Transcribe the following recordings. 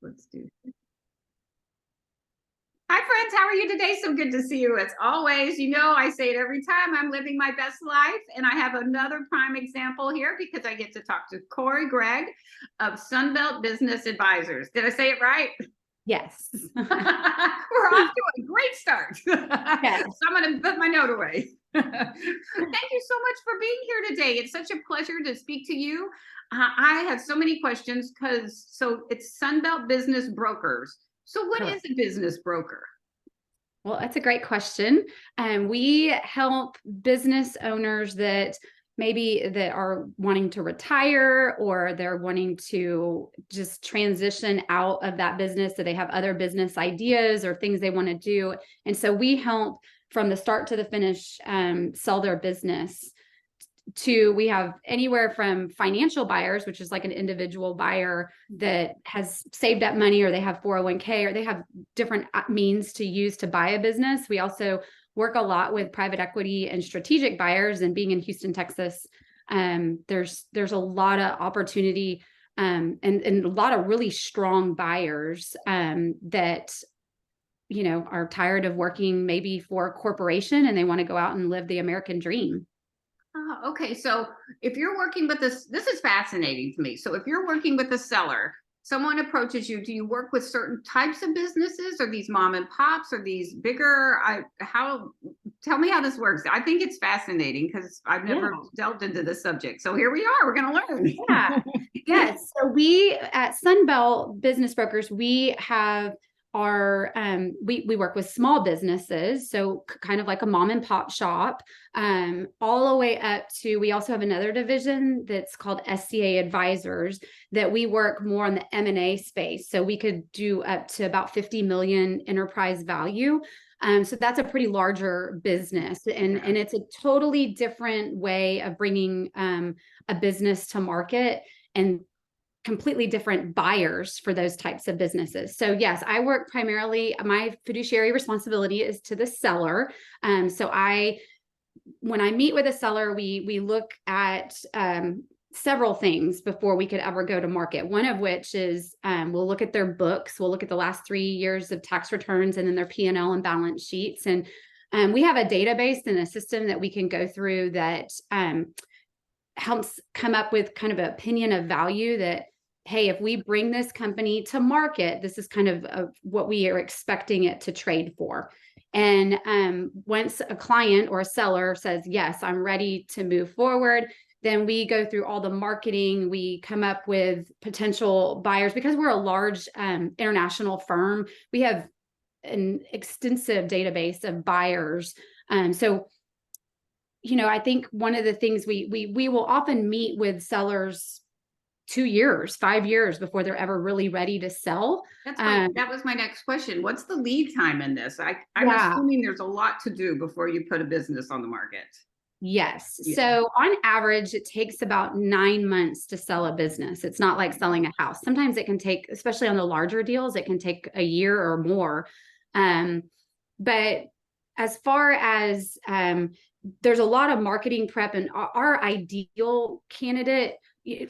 Let's do. Hi, friends. How are you today? So good to see you as always. You know, I say it every time, I'm living my best life. And I have another prime example here because I get to talk to Gregg of Sunbelt Business Advisors. Did I say it right? Yes. We're off to a great start. Yes. So I'm going to put my note away. Thank you so much for being here today. It's such a pleasure to speak to you. I have so many questions so it's Sunbelt Business Brokers. So what is a business broker? Well, that's a great question. We help business owners that are wanting to retire, or they're wanting to just transition out of that business, so they have other business ideas or things they want to do. And so we help from the start to the finish sell their business. We have anywhere from financial buyers, which is like an individual buyer that has saved up money, or they have 401k, or they have different means to use to buy a business. We also work a lot with private equity and strategic buyers, and being in Houston, Texas, there's a lot of opportunity and a lot of really strong buyers that are tired of working maybe for a corporation, and they want to go out and live the American dream. Okay, so if you're working with this is fascinating to me. So if you're working with a seller, someone approaches you, do you work with certain types of businesses? Or these mom and pops, or these bigger? Tell me how this works. I think it's fascinating because I've never delved into this subject. So here we are, we're going to learn. Yeah. Yes. So we at Sunbelt Business Brokers, we have we work with small businesses, so kind of like a mom and pop shop, all the way up to, we also have another division that's called SCA Advisors, that we work more on the M&A space. So we could do up to about 50 million enterprise value. So that's a pretty larger business, and it's a totally different way of bringing a business to market, and completely different buyers for those types of businesses. So yes, I work primarily, my fiduciary responsibility is to the seller. So when I meet with a seller, we look at several things before we could ever go to market. One of which is we'll look at their books. We'll look at the last 3 years of tax returns, and then their P&L and balance sheets. And we have a database and a system that we can go through that helps come up with kind of an opinion of value that, hey, if we bring this company to market, this is kind of what we are expecting it to trade for. And once a client or a seller says, yes, I'm ready to move forward, then we go through all the marketing. We come up with potential buyers. Because we're a large international firm, we have an extensive database of buyers. So I think one of the things we will often meet with sellers 2 years, 5 years before they're ever really ready to sell. That was my next question. What's the lead time in this? I'm assuming there's a lot to do before you put a business on the market. Yes. Yeah. So on average, it takes about 9 months to sell a business. It's not like selling a house. Sometimes it can take, especially on the larger deals, it can take a year or more. But as far as there's a lot of marketing prep, and our ideal candidate,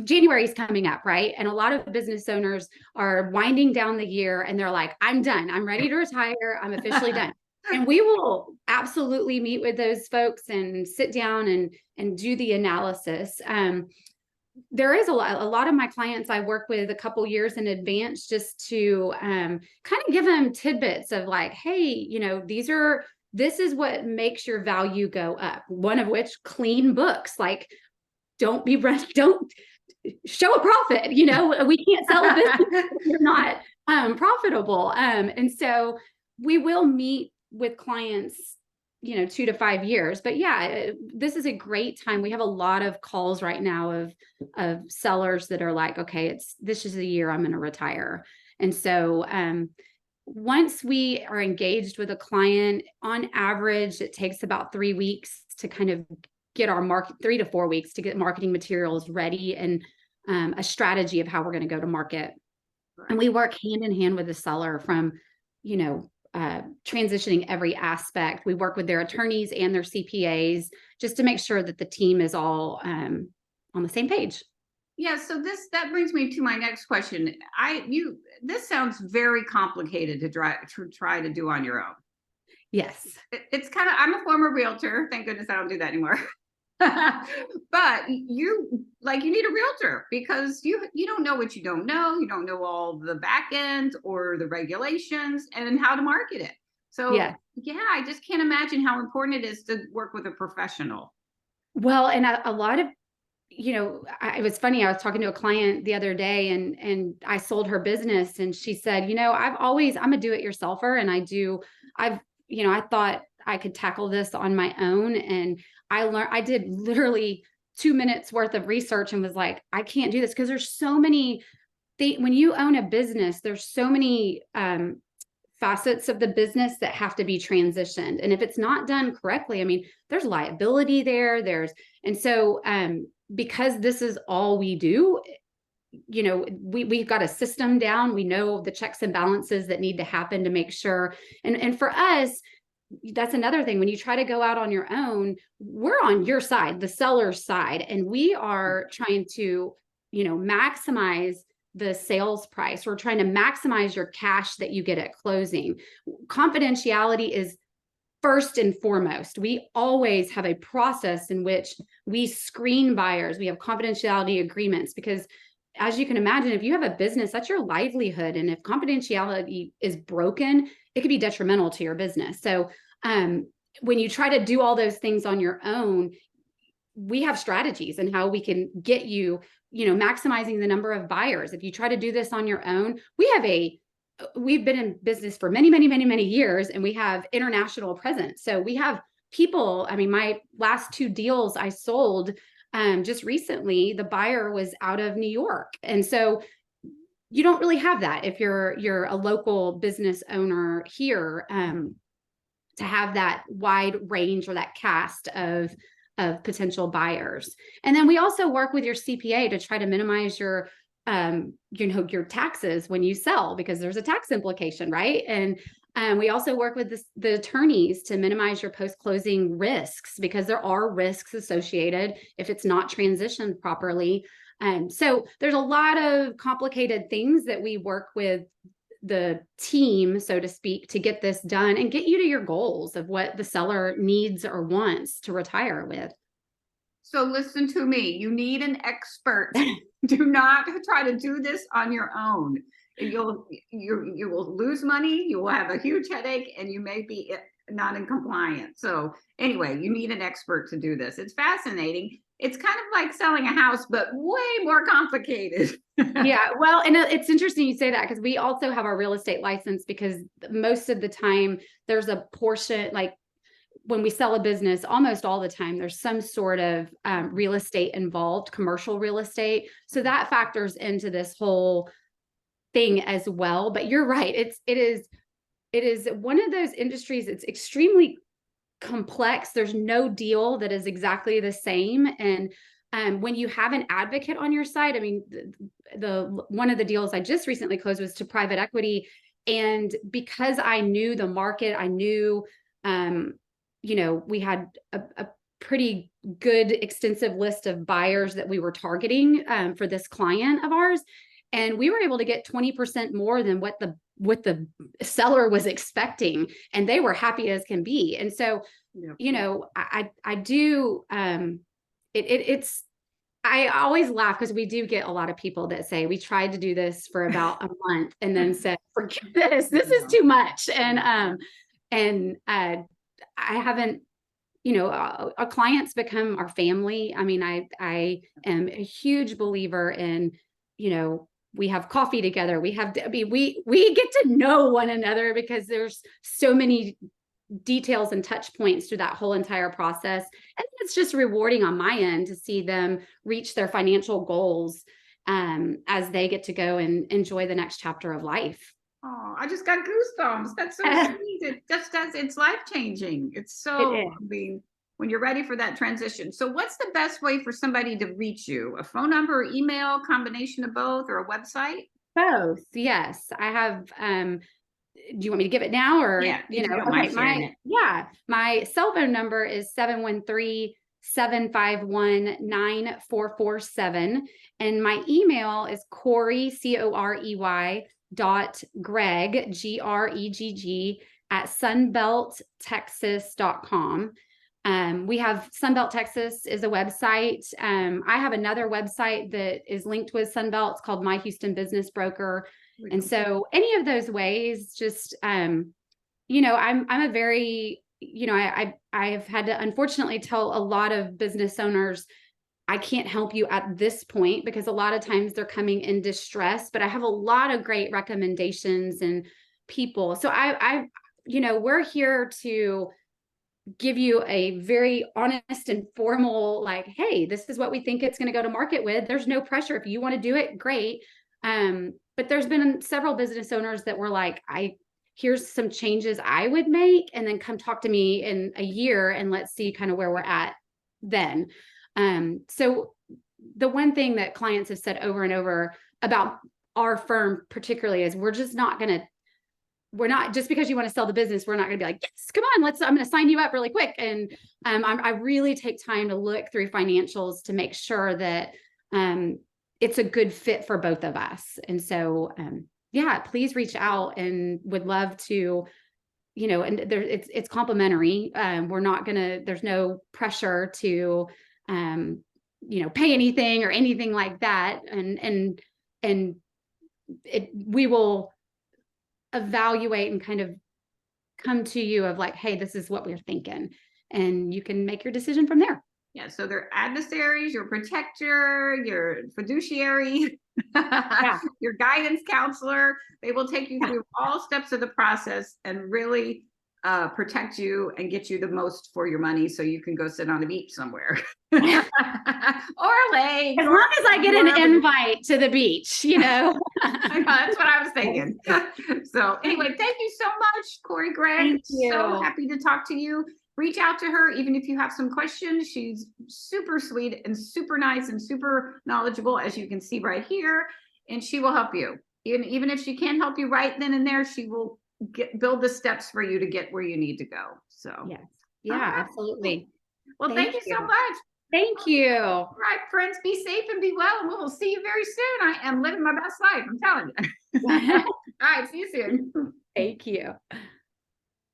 January is coming up, right? And a lot of business owners are winding down the year, and they're like, I'm done. I'm ready to retire. I'm officially done. And we will absolutely meet with those folks and sit down and do the analysis. There is a lot of my clients I work with a couple years in advance, just to kind of give them tidbits of like, hey, this is what makes your value go up. One of which, clean books. Like, don't show a profit. We can't sell a business if you're not profitable. And so we will meet with clients, 2 to 5 years. But yeah, this is a great time. We have a lot of calls right now of sellers that are like, okay, this is the year I'm going to retire. And so once we are engaged with a client, on average, it takes about 3 weeks to kind of get our 3 to 4 weeks to get marketing materials ready, and a strategy of how we're going to go to market. Right. And we work hand in hand with the seller from, transitioning every aspect. We work with their attorneys and their CPAs just to make sure that the team is all on the same page. Yeah, so that brings me to my next question. This sounds very complicated to try to do on your own. Yes. It's kind of, I'm a former realtor. Thank goodness I don't do that anymore. But you need a realtor because you don't know what you don't know. You don't know all the back end or the regulations and how to market it. So Yeah. yeah, I just can't imagine how important it is to work with a professional. Well, and a lot of, it was funny. I was talking to a client the other day, and I sold her business, and she said, I'm a do-it-yourselfer, and I thought I could tackle this on my own, and I did literally 2 minutes worth of research and was like, I can't do this because there's so many when you own a business, there's so many facets of the business that have to be transitioned. And if it's not done correctly, I mean, there's liability there. And so because this is all we do, we've got a system down. We know the checks and balances that need to happen to make sure. And for us, that's another thing. When you try to go out on your own, we're on your side, the seller's side, and we are trying to, maximize the sales price. We're trying to maximize your cash that you get at closing. Confidentiality is first and foremost. We always have a process in which we screen buyers. We have confidentiality agreements because, as you can imagine, if you have a business, that's your livelihood. And if confidentiality is broken, it could be detrimental to your business. So when you try to do all those things on your own, we have strategies and how we can get you, maximizing the number of buyers. If you try to do this on your own, we've been in business for many, many, many, many years, and we have international presence. So we have people, I mean, my last 2 deals I sold just recently, the buyer was out of New York. And so you don't really have that if you're a local business owner here, to have that wide range or that cast of potential buyers. And then we also work with your CPA to try to minimize your your taxes when you sell, because there's a tax implication, right? And we also work with the attorneys to minimize your post-closing risks, because there are risks associated if it's not transitioned properly. So there's a lot of complicated things that we work with the team, so to speak, to get this done and get you to your goals of what the seller needs or wants to retire with. So listen to me, you need an expert. Do not try to do this on your own. You will lose money, you will have a huge headache, and you may be not in compliance. So anyway, you need an expert to do this. It's fascinating. It's kind of like selling a house, but way more complicated. Yeah, well, and it's interesting you say that, because we also have our real estate license, because most of the time there's a portion, like when we sell a business, almost all the time, there's some sort of real estate involved, commercial real estate. So that factors into this whole thing as well. But you're right. It is one of those industries. It's extremely complex. There's no deal that is exactly the same. And when you have an advocate on your side, I mean, the one of the deals I just recently closed was to private equity. And because I knew the market, I knew, we had a pretty good extensive list of buyers that we were targeting for this client of ours. And we were able to get 20% more than what the seller was expecting. And they were happy as can be. And so, I do, I always laugh, because we do get a lot of people that say, we tried to do this for about a month and then said, forget this is too much. And I haven't, our clients become our family. I mean, I am a huge believer in, we have coffee together. We get to know one another, because there's so many details and touch points through that whole entire process. And it's just rewarding on my end to see them reach their financial goals as they get to go and enjoy the next chapter of life. Oh, I just got goosebumps. That's so sweet. It's life-changing. It's so, I mean, when you're ready for that transition. So what's the best way for somebody to reach you? A phone number or email, combination of both, or a website? Both. Yes. I have, do you want me to give it now, or, Yeah, okay, my cell phone number is 751-9447. And my email is Corey, Corey .Gregg, Gregg at sunbelttexas.com. We have Sunbelt Texas is a website. I have another website that is linked with Sunbelt. It's called My Houston Business Broker. And so any of those ways, just, I'm a very, I've had to unfortunately tell a lot of business owners, I can't help you at this point because a lot of times they're coming in distress, but I have a lot of great recommendations and people. So we're here to give you a very honest and formal, like, hey, this is what we think it's going to go to market with. There's no pressure. If you want to do it, great. But there's been several business owners that were like, here's some changes I would make, and then come talk to me in a year and let's see kind of where we're at then. So the one thing that clients have said over and over about our firm particularly is we're not just because you want to sell the business, we're not going to be like, yes, come on, I'm going to sign you up really quick. And I really take time to look through financials to make sure that it's a good fit for both of us. And so, please reach out, and would love to, and it's complimentary. There's no pressure to, pay anything or anything like that. We will evaluate and kind of come to you of like, hey, this is what we're thinking, and you can make your decision from there. Yeah, so they're adversaries, your protector, your fiduciary, your guidance counselor. They will take you through all steps of the process and really protect you and get you the most for your money, so you can go sit on a beach somewhere or a lake. As long as I get an invite to the beach, I know, that's what I was thinking. So anyway, thank you so much, Corey Gregg. Thank you. So happy to talk to you. Reach out to her, even if you have some questions. She's super sweet and super nice and super knowledgeable, as you can see right here, and she will help you. Even if she can't help you right then and there, she will build the steps for you to get where you need to go. So yes, absolutely. Well, thank you so much. Thank you. All right, friends, be safe and be well, and we will see you very soon. I am living my best life, I'm telling you. All right, see you soon. Thank you.